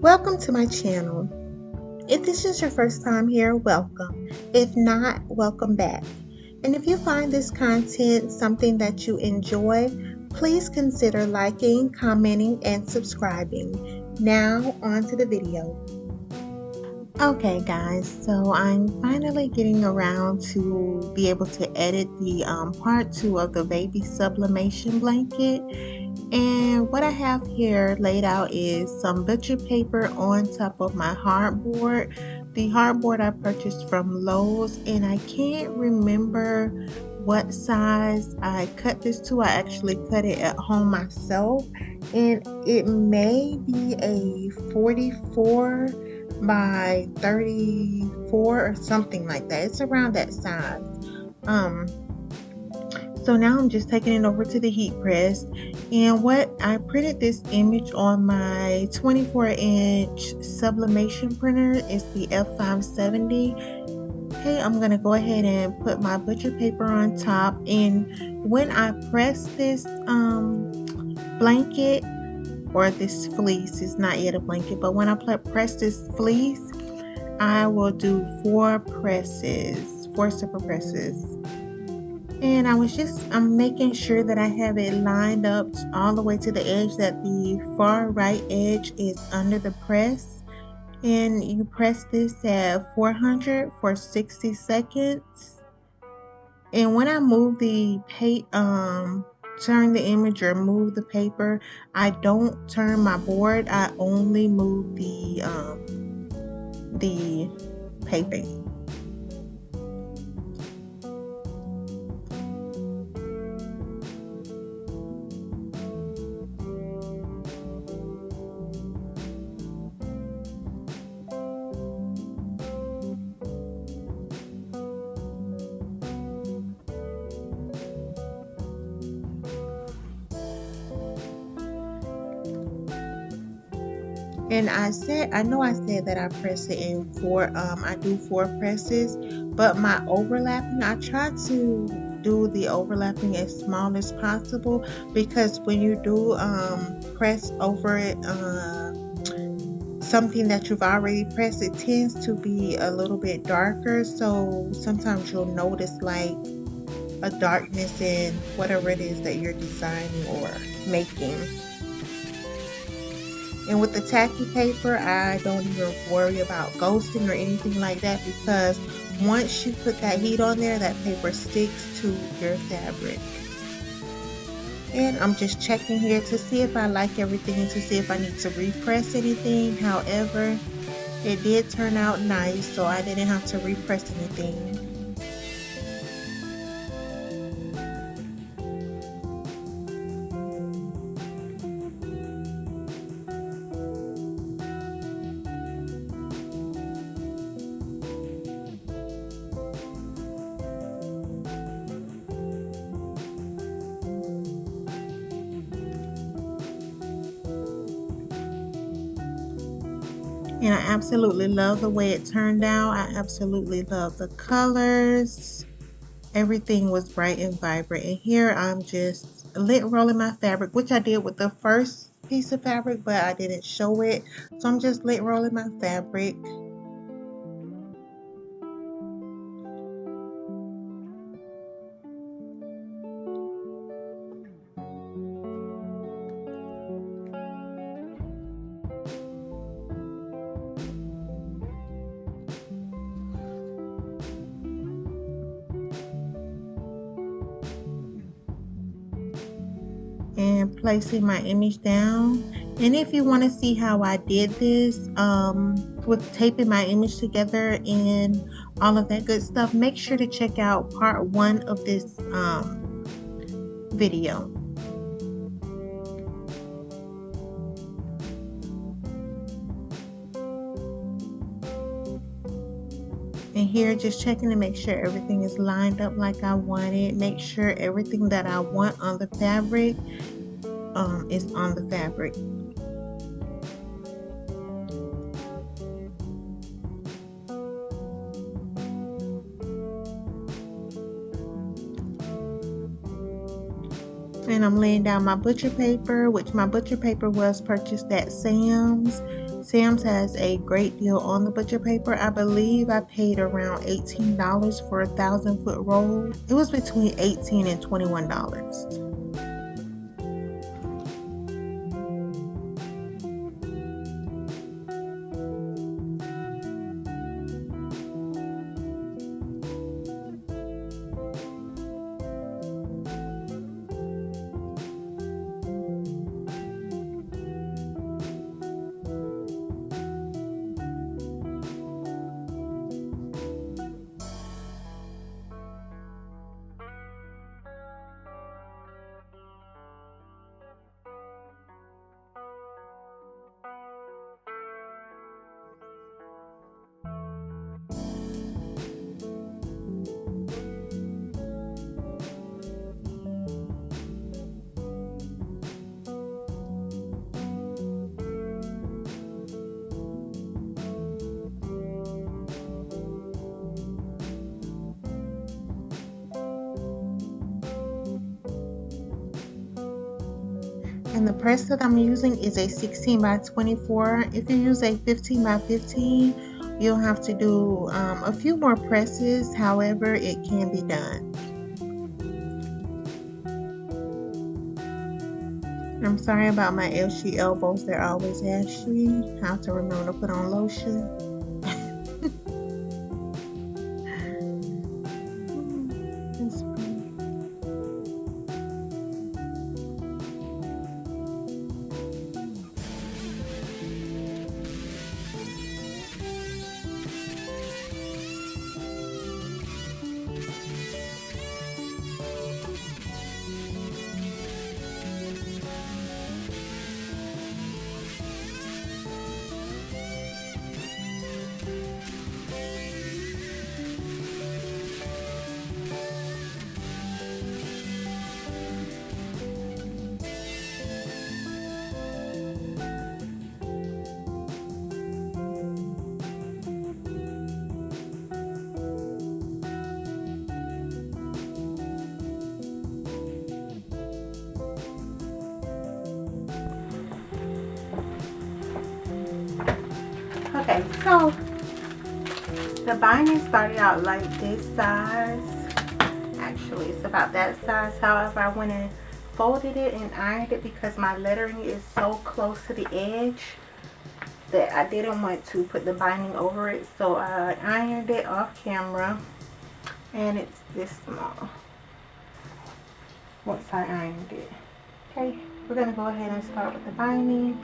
Welcome to my channel. If this is your first time here, welcome. If not, welcome back. And if you find this content something that you enjoy, please consider liking, commenting, and subscribing. Now, on to the video. Okay guys, so I'm finally getting around to be able to edit the part 2 of the baby sublimation blanket. And what I have here laid out is some butcher paper on top of my hardboard. The hardboard I purchased from Lowe's, and I can't remember what size I cut this to. I actually cut it at home myself, and it may be a 44 by 34 or something like that. It's around that size. So now I'm just taking it over to the heat press, and what I printed this image on my 24-inch sublimation printer is the F570. Okay, I'm gonna go ahead and put my butcher paper on top, and when I press this blanket, or this fleece, it's not yet a blanket, but when I press this fleece, I will do 4 separate presses. And I'm making sure that I have it lined up all the way to the edge, that the far right edge is under the press. And you press this at 400 for 60 seconds. And when I move the turn the image or move the paper, I don't turn my board. I only move the paper. And I know I said that I press it in 4, I do 4 presses, but my overlapping, I try to do the overlapping as small as possible, because when you do press over it, something that you've already pressed, it tends to be a little bit darker, so sometimes you'll notice like a darkness in whatever it is that you're designing or making. And with the tacky paper, I don't even worry about ghosting or anything like that, because once you put that heat on there, that paper sticks to your fabric. And I'm just checking here to see if I like everything and to see if I need to repress anything. However, it did turn out nice, so I didn't have to repress anything. And I absolutely love the way it turned out. I absolutely love the colors. Everything was bright and vibrant. And here I'm just lint rolling my fabric, which I did with the first piece of fabric, but I didn't show it. So I'm just lint rolling my fabric. And placing my image down. And if you want to see how I did this with taping my image together and all of that good stuff, make sure to check out part 1 of this video. And here, just checking to make sure everything is lined up like I want it. Make sure everything that I want on the fabric is on the fabric. And I'm laying down my butcher paper, which my butcher paper was purchased at Sam's. Sam's has a great deal on the butcher paper. I believe I paid around $18 for a 1,000-foot roll. It was between $18 and $21. And the press that I'm using is a 16 by 24. If you use a 15 by 15, you'll have to do a few more presses. However, it can be done. I'm sorry about my ashy elbows. They're always ashy. I have to remember to put on lotion. It's pretty. Okay, so the binding started out like this size. Actually, it's about that size. However, I went and folded it and ironed it because my lettering is so close to the edge that I didn't want to put the binding over it. So I ironed it off camera, and it's this small once I ironed it. Okay, we're going to go ahead and start with the binding.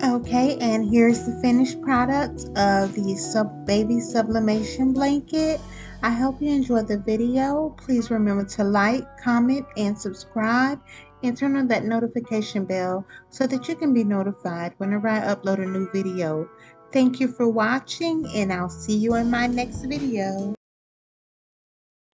Okay, and here's the finished product of the baby sublimation blanket. I hope you enjoyed the video. Please remember to like, comment, and subscribe, and turn on that notification bell so that you can be notified whenever I upload a new video. Thank you for watching, and I'll see you in my next video.